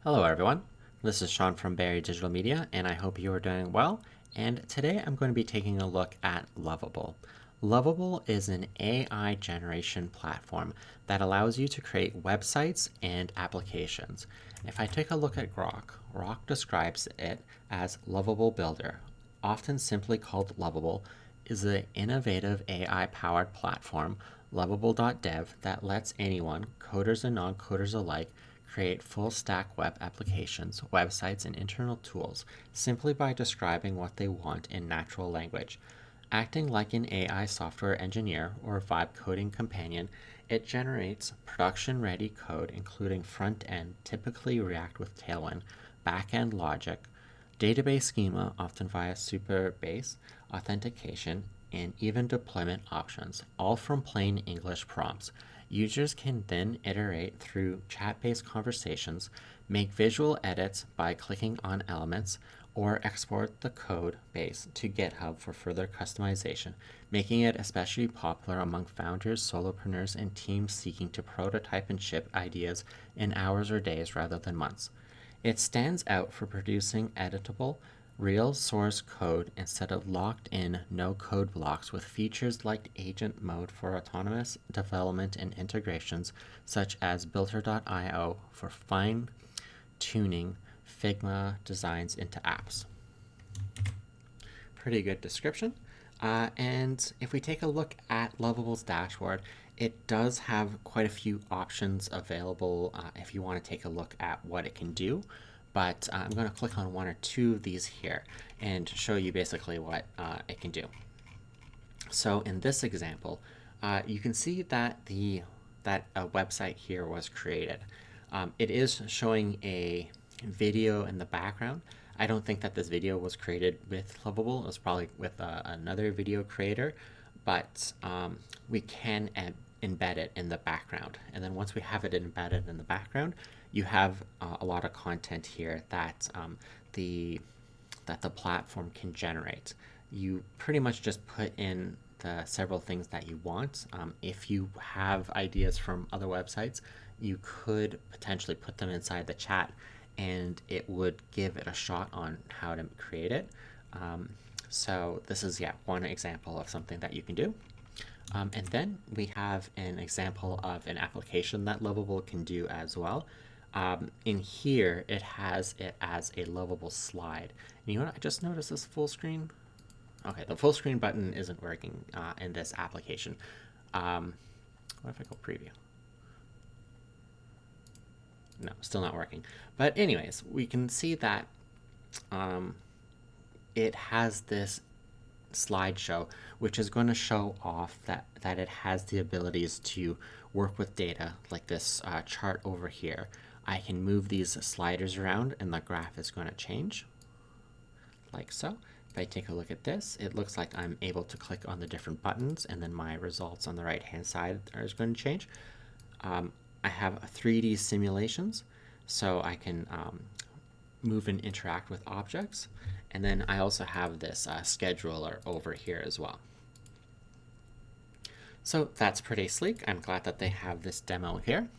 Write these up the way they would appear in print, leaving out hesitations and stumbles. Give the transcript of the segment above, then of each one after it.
Hello everyone, this is Sean from Barry Digital Media and I hope you are doing well. And today I'm going to be taking a look at Loveable. Loveable is an AI generation platform that allows you to create websites and applications. If I take a look at Grok describes it as Loveable Builder, often simply called Loveable, is an innovative AI-powered platform, Loveable.dev, that lets anyone, coders and non-coders alike, create full-stack web applications, websites, and internal tools simply by describing what they want in natural language. Acting like an AI software engineer or vibe coding companion, it generates production-ready code including front-end, typically React with Tailwind, back-end logic, database schema, often via Supabase, authentication, and even deployment options, all from plain English prompts. Users can then iterate through chat-based conversations, make visual edits by clicking on elements, or export the code base to GitHub for further customization, making it especially popular among founders, solopreneurs, and teams seeking to prototype and ship ideas in hours or days rather than months. It stands out for producing editable, real source code instead of locked in no code blocks with features like agent mode for autonomous development and integrations such as Builder.io for fine tuning Figma designs into apps. Pretty good description. And if we take a look at Loveable's dashboard, it does have quite a few options available if you want to take a look at what it can do. But I'm going to click on one or two of these here and show you basically what it can do. So in this example, you can see that a website here was created. It is showing a video in the background. I don't think that this video was created with Loveable. It was probably with another video creator, but we can embed it in the background. And then once we have it embedded in the background, you have a lot of content here that the platform can generate. You pretty much just put in the several things that you want. If you have ideas from other websites, you could potentially put them inside the chat and it would give it a shot on how to create it. So this is, one example of something that you can do. And then we have an example of an application that Loveable can do as well. In here, it has it as a Loveable slide. And you know what? I just noticed this full screen. Okay, the full screen button isn't working in this application. What if I go preview? No, still not working. But anyways, we can see that it has this slideshow, which is going to show off that it has the abilities to work with data, like this chart over here. I can move these sliders around and the graph is going to change, like so. If I take a look at this, it looks like I'm able to click on the different buttons and then my results on the right hand side are going to change. I have 3D simulations, so I can move and interact with objects. And then I also have this scheduler over here as well. So that's pretty sleek. I'm glad that they have this demo here.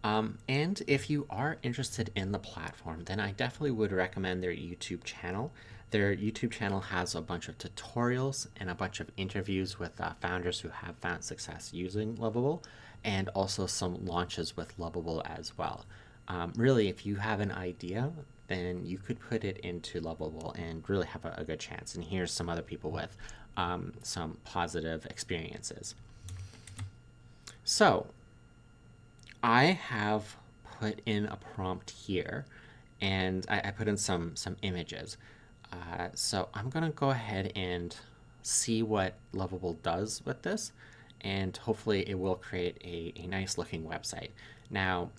And if you are interested in the platform, then I definitely would recommend their YouTube channel. Their YouTube channel has a bunch of tutorials and a bunch of interviews with founders who have found success using Loveable, and also some launches with Loveable as well. Really, if you have an idea, then you could put it into Loveable and really have a good chance. And here's some other people with some positive experiences. So I have put in a prompt here, and I put in some images. So I'm going to go ahead and see what Loveable does with this, and hopefully it will create a nice looking website. Now,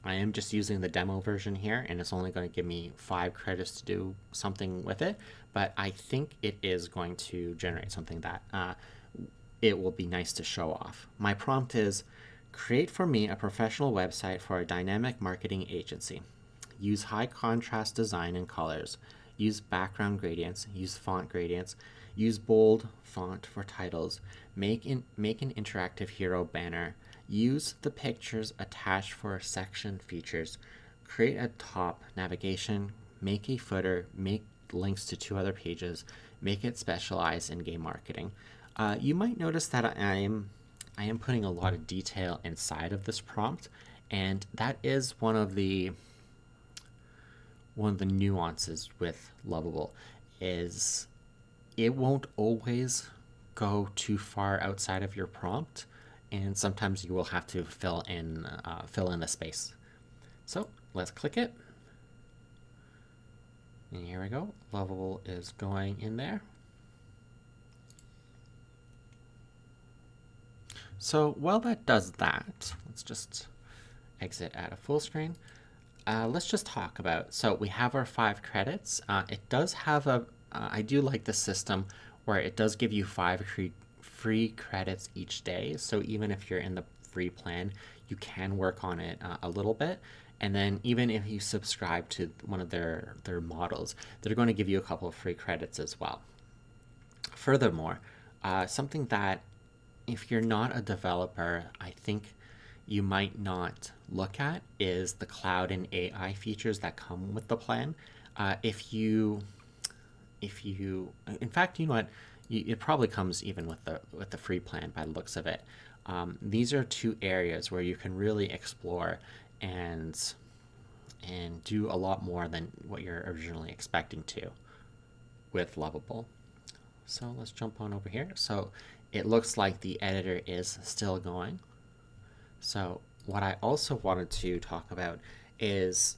I am just using the demo version here, and it's only going to give me 5 credits to do something with it, but I think it is going to generate something that it will be nice to show off. My prompt is, create for me a professional website for a dynamic marketing agency. Use high contrast design and colors. Use background gradients. Use font gradients. Use bold font for titles. Make an interactive hero banner. use the pictures attached for section features, create a top navigation, make a footer, make links to 2 other pages, make it specialized in game marketing. You might notice that I am putting a lot of detail inside of this prompt, and that is one of the nuances with Loveable is it won't always go too far outside of your prompt, and sometimes you will have to fill in the space. So let's click it, and here we go. Loveable is going in there. So while that does that, let's just exit out of full screen. Let's just talk about, so we have our 5 credits. It does have I do like the system where it does give you 5 free credits each day. So even if you're in the free plan, you can work on it a little bit. And then even if you subscribe to one of their models, they're going to give you a couple of free credits as well. Furthermore, something that if you're not a developer, I think you might not look at is the cloud and AI features that come with the plan. In fact, you know what? It probably comes even with the free plan by the looks of it. These are 2 areas where you can really explore and do a lot more than what you're originally expecting to with Loveable. So let's jump on over here. So it looks like the editor is still going. So what I also wanted to talk about is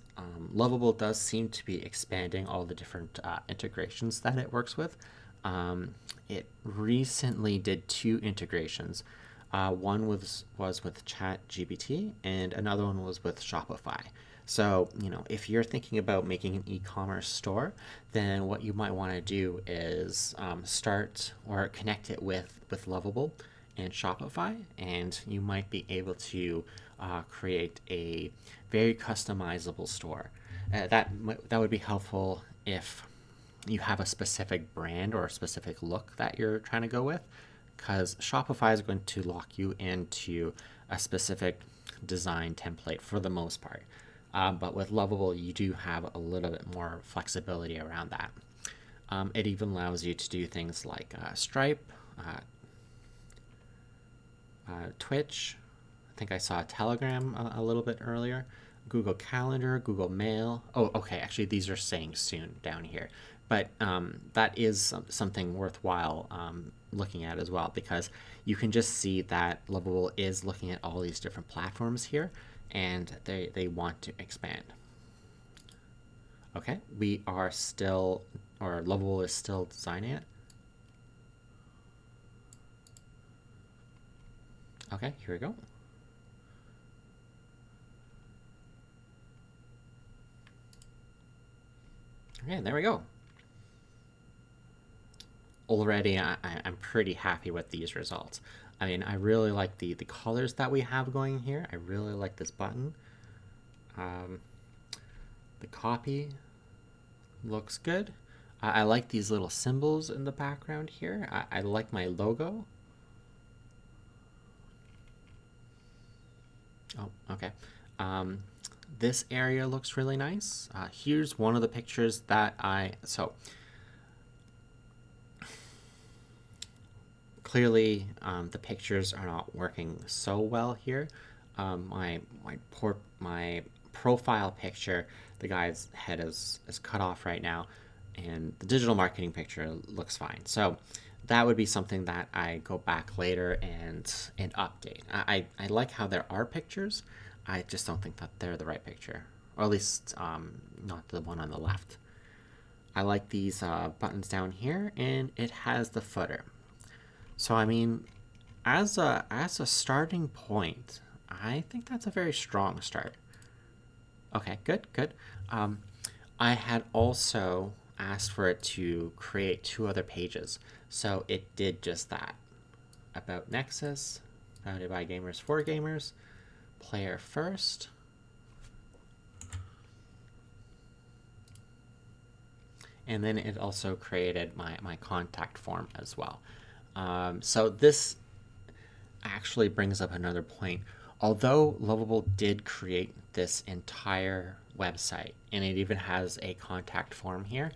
Loveable does seem to be expanding all the different integrations that it works with. It recently did 2 integrations. One was with ChatGPT, and another one was with Shopify. So, if you're thinking about making an e-commerce store, then what you might want to do is start or connect it with Loveable and Shopify, and you might be able to create a very customizable store. That would be helpful if you have a specific brand or a specific look that you're trying to go with, because Shopify is going to lock you into a specific design template for the most part. But with Loveable, you do have a little bit more flexibility around that. It even allows you to do things like Stripe, Twitch. I think I saw Telegram a little bit earlier. Google Calendar, Google Mail. Oh, okay. Actually, these are saying soon down here. But that is something worthwhile looking at as well, because you can just see that Loveable is looking at all these different platforms here, and they want to expand. Okay, we are still, or Loveable is still designing it. Okay, here we go. Okay, there we go. Already, I'm pretty happy with these results. I mean, I really like the colors that we have going here. I really like this button. The copy looks good. I like these little symbols in the background here. I like my logo. Oh, okay. This area looks really nice. Here's one of the pictures that clearly the pictures are not working so well here. My profile picture, the guy's head is cut off right now, and the digital marketing picture looks fine. So that would be something that I go back later and update. I like how there are pictures. I just don't think that they're the right picture, or at least not the one on the left. I like these buttons down here, and it has the footer. So I mean, as a starting point, I think that's a very strong start. Okay, good. I had also asked for it to create 2 other pages, so it did just that. About Nexus, founded by gamers for gamers, player first. And then it also created my contact form as well. So this actually brings up another point. although Loveable did create this entire website and it even has a contact form here,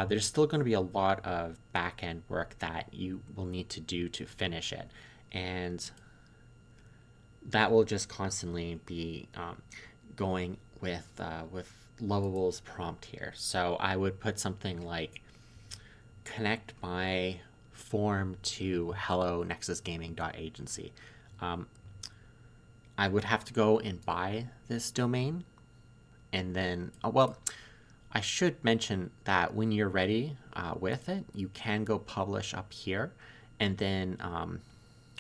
there's still going to be a lot of back end work that you will need to do to finish it. And that will just constantly be going with Loveable's prompt here. So I would put something like connect my form to hello nexusgaming.agency. I would have to go and buy this domain, and then well, I should mention that when you're ready with it, you can go publish up here, and then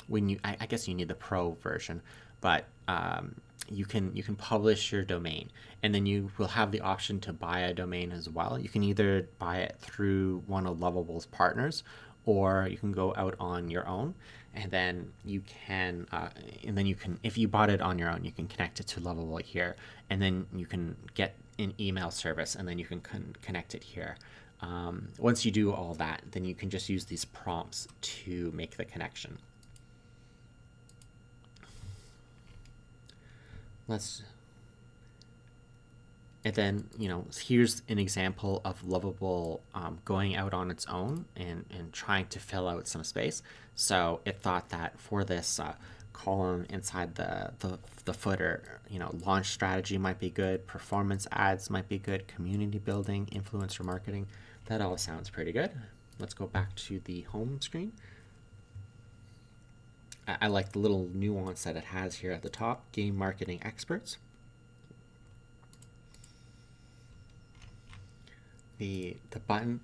when I guess you need the pro version, but you can publish your domain, and then you will have the option to buy a domain as well. You can either buy it through one of Loveable's partners, or you can go out on your own, and then you can if you bought it on your own, you can connect it to Loveable here, and then you can get an email service, and then you can connect it here. Once you do all that, then you can just use these prompts to make the connection. And then, here's an example of Loveable going out on its own and trying to fill out some space. So it thought that for this column inside the footer, launch strategy might be good, performance ads might be good, community building, influencer marketing. That all sounds pretty good. Let's go back to the home screen. I like the little nuance that it has here at the top, game marketing experts. The button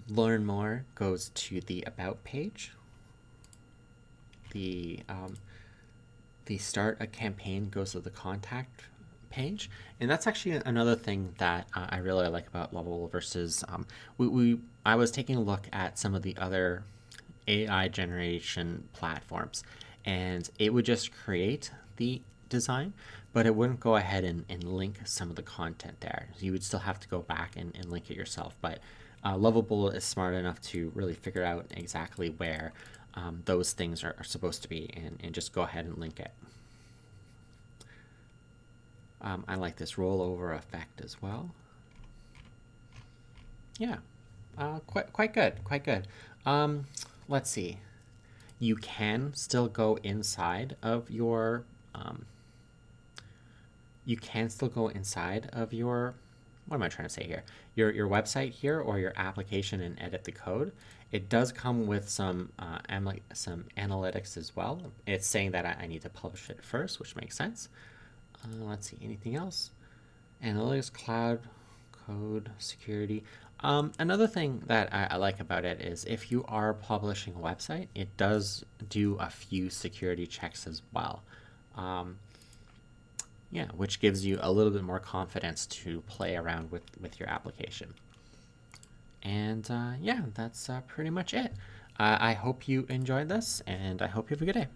learn more goes to the about page. The start a campaign goes to the contact page, and that's actually another thing that I really like about Loveable versus I was taking a look at some of the other AI generation platforms, and it would just create the design, but it wouldn't go ahead and link some of the content there. You would still have to go back and link it yourself, but Loveable is smart enough to really figure out exactly where those things are supposed to be, and just go ahead and link it. I like this rollover effect as well. Yeah, quite good. Let's see. You can still go inside of your what am I trying to say here? Your website here or your application, and edit the code. It does come with some analytics as well. It's saying that I need to publish it first, which makes sense. Let's see, anything else? Analytics, cloud, code, security. Another thing that I like about it is if you are publishing a website, it does do a few security checks as well. Yeah, which gives you a little bit more confidence to play around with your application. And yeah, that's pretty much it. I hope you enjoyed this, and I hope you have a good day.